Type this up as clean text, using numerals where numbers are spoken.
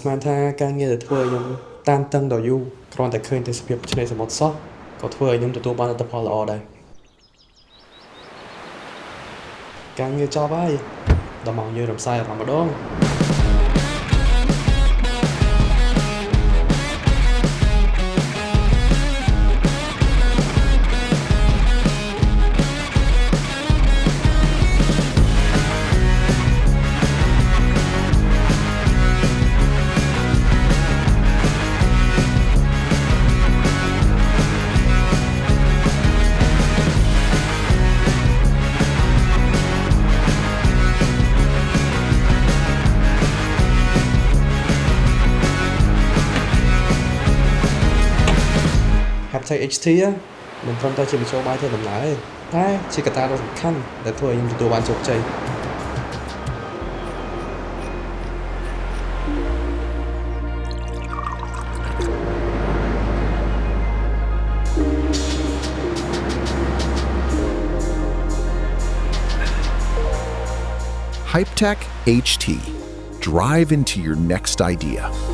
ស្មានថាការងារដែលធ្វើឲ្យខ្ញុំតានតឹងដល់យូរគ្រាន់តែឃើញទេសភាពឆ្នេរសមុទ្រសោះក៏ធ្វើឲ្យខ្ញុំទទួលបានលទ្ធផលល្អដែរការងារចប់ហើយដល់ម៉ោងយើងរំសាយអារម្មណ៍ម្ដង Haptech HT មិនត្រឹមតែជាមធ្យោបាយធ្វើដំណើរទេតែជាកត្តាដ៏សំខាន់ដែលធ្វើឲ្យខ្ញុំទទួលបានជោគជ័យ Hypetech HT. Drive into your next idea.